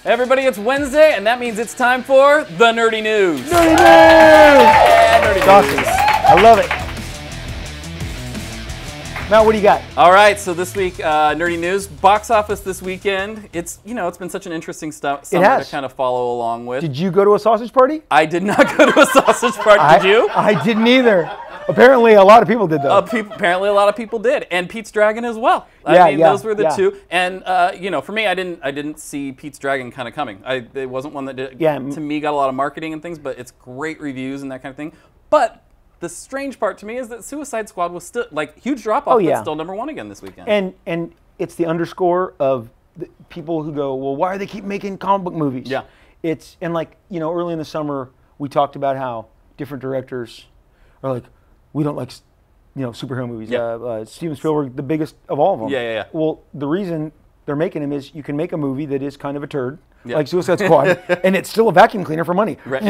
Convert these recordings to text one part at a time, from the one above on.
Everybody, it's Wednesday, and that means it's time for the Nerdy News. Nerdy News! Yeah, Nerdy Awesome. News. I love it. Matt, what do you got? All right, so this week, Nerdy News, box office this weekend. It's been such an interesting summer to kind of follow along with. Did you go to a sausage party? I did not go to a sausage party. Did you? I didn't either. Apparently, a lot of people did, though. Apparently, a lot of people did, and Pete's Dragon as well. Yeah, I mean, those were the two. And for me, I didn't see Pete's Dragon kind of coming. It wasn't one that to me got a lot of marketing and things, but it's great reviews and that kind of thing. But the strange part to me is that Suicide Squad was still huge drop off, but still #1 again this weekend. And it's the underscore of the people who go, well, why do they keep making comic book movies? Yeah. It's early in the summer we talked about how different directors are like, we don't like superhero movies. Yeah. Steven Spielberg, the biggest of all of them. Yeah. Well, the reason they're making them is you can make a movie that is kind of a turd, like Suicide Squad, and it's still a vacuum cleaner for money. Right.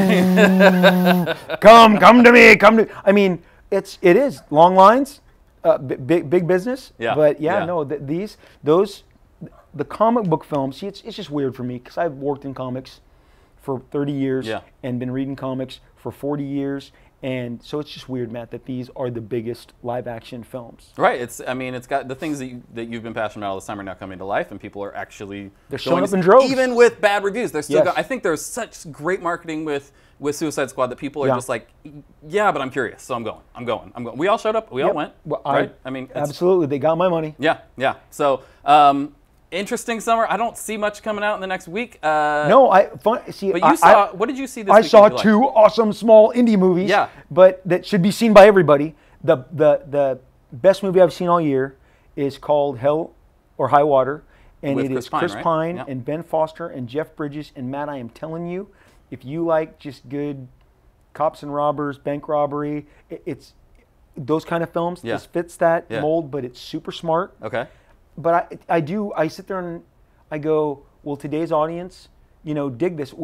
Come to me, I mean, it is long lines, big business. Yeah. But the comic book films. See, it's just weird for me because I've worked in comics for 30 years and been reading comics for 40 years. And so it's just weird, Matt, that these are the biggest live-action films. Right. It's got the things that you've been passionate about all this time are now coming to life, and people are actually showing up in droves. Even with bad reviews, they're still. I think there's such great marketing with Suicide Squad that people are just like, yeah, but I'm curious, so I'm going. We all showed up. We all went. Well, right. Absolutely. They got my money. Yeah. So. Interesting summer. I don't see much coming out in the next week. But you saw. What did you see this week? I saw two awesome small indie movies. Yeah. But that should be seen by everybody. The best movie I've seen all year is called Hell or High Water, and it is Chris Pine and Ben Foster and Jeff Bridges. And Matt, I am telling you, if you like just good cops and robbers, bank robbery, it's those kind of films. This fits that mold, but it's super smart. Okay. But I sit there and I go, well, today's audience, dig this.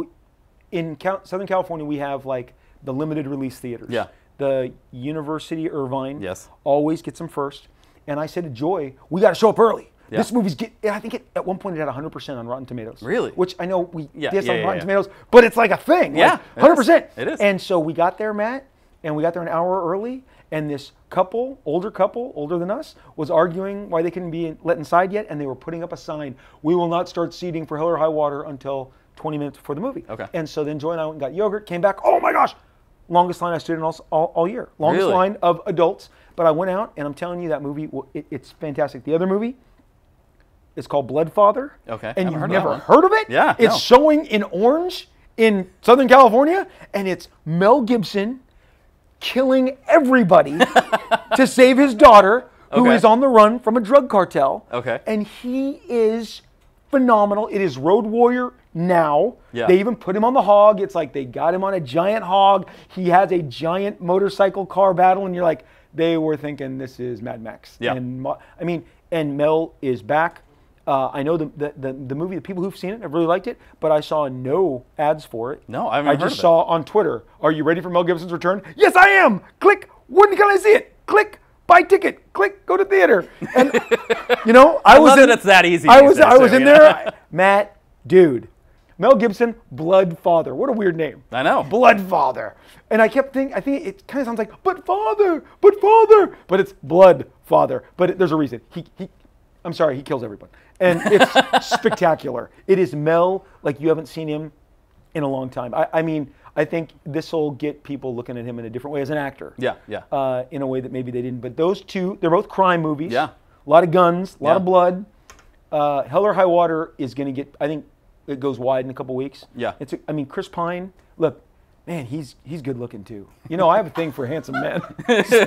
In Southern California, we have like the limited release theaters. Yeah. The University Irvine always gets them first. And I said to Joy, we got to show up early. Yeah. This movie's I think at one point it had 100% on Rotten Tomatoes. Really? Which I know we diss on Rotten Tomatoes, but it's like a thing. Yeah. Like 100%. It is. And so we got there, Matt, and we got there an hour early. And this older couple, older than us, was arguing why they couldn't be let inside yet, and they were putting up a sign, we will not start seating for Hell or High Water until 20 minutes before the movie. Okay. And so then Joy and I went and got yogurt, came back, oh my gosh, longest line I stood in all year. Longest line of adults. But I went out, and I'm telling you that movie, it's fantastic. The other movie is called Bloodfather. Okay. And you've never heard of it? Yeah. It's showing in Orange in Southern California, and it's Mel Gibson killing everybody to save his daughter, who is on the run from a drug cartel. Okay. And he is phenomenal. It is Road Warrior now. Yeah. They even put him on the hog. It's like they got him on a giant hog. He has a giant motorcycle car battle, and you're like, they were thinking this is Mad Max. Yeah. And Mel is back. I know the movie, the people who've seen it have really liked it, but I saw no ads for it. No, I haven't heard of it. I just saw on Twitter, are you ready for Mel Gibson's return? Yes, I am. Click, when can I see it? Click, buy ticket. Click, go to theater. And, I was love that it's that easy. I was in there. Matt, dude, Mel Gibson, Bloodfather. What a weird name. I know. Bloodfather. And I kept thinking, I think it kind of sounds like, but father. But it's Bloodfather. But there's a reason. I'm sorry, he kills everyone. And it's spectacular. It is Mel like you haven't seen him in a long time. I think this will get people looking at him in a different way as an actor. Yeah. In a way that maybe they didn't. But those two, they're both crime movies. Yeah. A lot of guns, a lot of blood. Hell or High Water is going to get, I think it goes wide in a couple weeks. Yeah. Chris Pine, look, man, he's good looking too. I have a thing for handsome men. So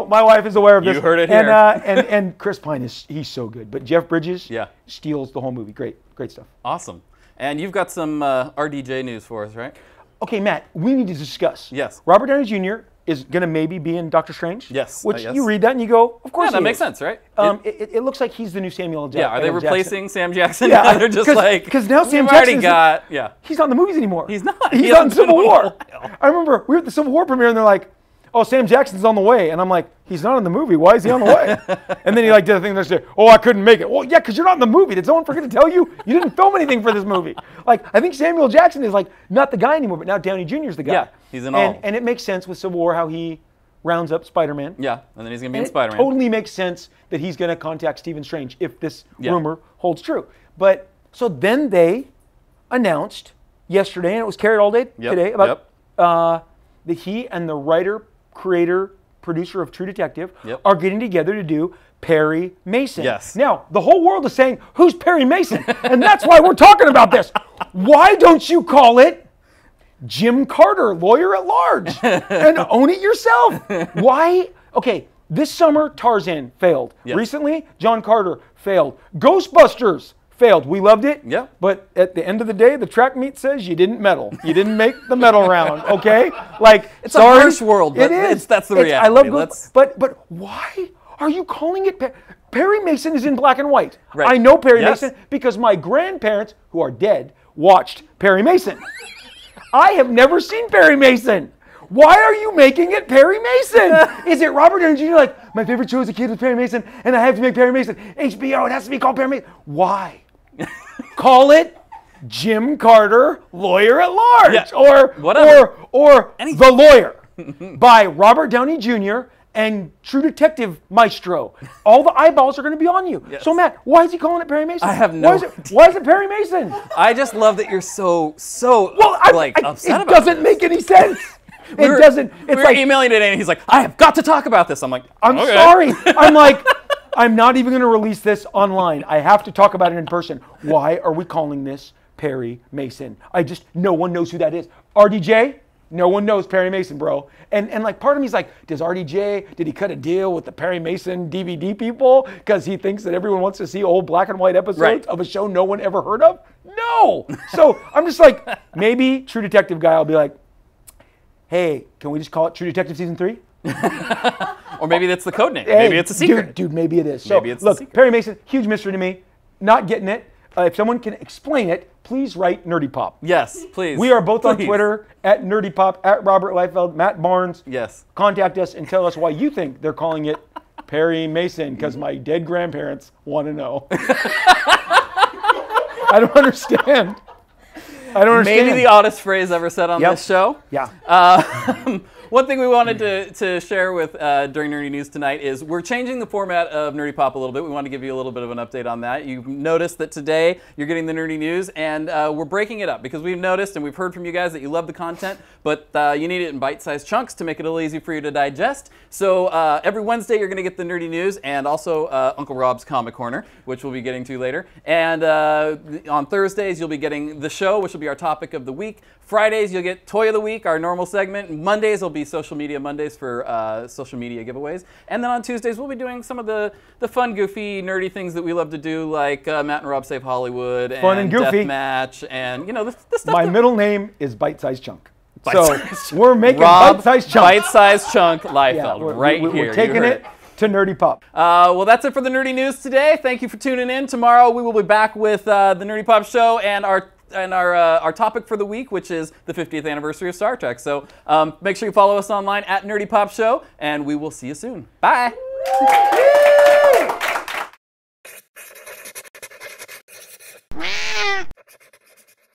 my wife is aware of this. You heard it here. And Chris Pine he's so good. But Jeff Bridges steals the whole movie. Great stuff. Awesome. And you've got some RDJ news for us, right? Okay, Matt, we need to discuss. Yes. Robert Downey Jr. is going to maybe be in Doctor Strange. Yes. Which you read that and you go, of course. Yeah, that makes sense, right? It looks like he's the new Samuel L. Jackson. Yeah, are they replacing Sam Jackson? Yeah, they're just like, because now Sam Jackson he's not in the movies anymore. He's not. He's on Civil War. I remember we were at the Civil War premiere and they're like, oh, Sam Jackson's on the way. And I'm like, he's not in the movie. Why is he on the way? And then he like did a thing next day. Oh, I couldn't make it. Well, yeah, because you're not in the movie. Did someone forget to tell you? You didn't film anything for this movie. Like, I think Samuel Jackson is like not the guy anymore, but now Downey Jr. is the guy. Yeah, he's in all. And it makes sense with Civil War how he rounds up Spider-Man. Yeah, and then he's going to be in Spider-Man. It totally makes sense that he's going to contact Stephen Strange if this rumor holds true. But so then they announced yesterday, and it was carried all day today, about that he and the writer, creator, producer of True Detective are getting together to do Perry Mason. Yes. Now, the whole world is saying, who's Perry Mason? And that's why we're talking about this. Why don't you call it Jim Carter, Lawyer at Large, and own it yourself? Why? Okay, this summer, Tarzan failed. Yep. Recently, John Carter failed. Ghostbusters failed. We loved it. Yeah. But at the end of the day, the track meet says you didn't medal. You didn't make the medal round. Okay. Like it's a harsh world. But that's the reality. I love but why are you calling it Perry Mason is in black and white. Right. I know Perry Mason because my grandparents, who are dead, watched Perry Mason. I have never seen Perry Mason. Why are you making it Perry Mason? Is it Robert Downey Jr. like, my favorite show as a kid was Perry Mason, and I have to make Perry Mason. HBO, it has to be called Perry Mason. Why? Call it Jim Carter, Lawyer at Large, or The Lawyer by Robert Downey Jr. and True Detective Maestro. All the eyeballs are going to be on you. Yes. So Matt, why is he calling it Perry Mason? I have no idea. Why is it Perry Mason? I just love that you're so upset about this. It doesn't make any sense. We were emailing today, and he's like, I have got to talk about this. I'm like, I'm sorry. I'm like, I'm not even going to release this online. I have to talk about it in person. Why are we calling this Perry Mason? No one knows who that is. RDJ? No one knows Perry Mason, bro. And like part of me is like, did he cut a deal with the Perry Mason DVD people because he thinks that everyone wants to see old black and white episodes of a show no one ever heard of? No. So I'm just like, maybe True Detective guy will be like, hey, can we just call it True Detective Season 3? Or maybe that's the code name. Hey, maybe it's a secret. Dude, maybe it is. So, look, Perry Mason, huge mystery to me. Not getting it. If someone can explain it, please write Nerdy Pop. Yes, please. We are both on Twitter, at Nerdy Pop, at Robert Liefeld, Matt Barnes. Yes. Contact us and tell us why you think they're calling it Perry Mason, because my dead grandparents want to know. I don't understand. Maybe the oddest phrase ever said on this show. Yeah. One thing we wanted to share with during Nerdy News tonight is we're changing the format of Nerdy Pop a little bit. We want to give you a little bit of an update on that. You've noticed that today you're getting the Nerdy News, and we're breaking it up because we've noticed and we've heard from you guys that you love the content, but you need it in bite-sized chunks to make it a little easy for you to digest. So every Wednesday you're going to get the Nerdy News and also Uncle Rob's Comic Corner, which we'll be getting to later. And on Thursdays you'll be getting the show, which will be our topic of the week. Fridays you'll get Toy of the Week, our normal segment. Mondays will be Social Media Mondays for social media giveaways. And then on Tuesdays we'll be doing some of the fun, goofy, nerdy things that we love to do, like Matt and Rob Save Hollywood and Deathmatch and the stuff. My middle name is Bite Size Chunk. So we're making Bite Size Chunk. Bite Size Chunk Liefeld here. We're taking it to Nerdy Pop. Well, that's it for the Nerdy News today. Thank you for tuning in. Tomorrow we will be back with the Nerdy Pop Show and our topic for the week, which is the 50th anniversary of Star Trek. So make sure you follow us online at Nerdy Pop Show, and we will see you soon. Bye.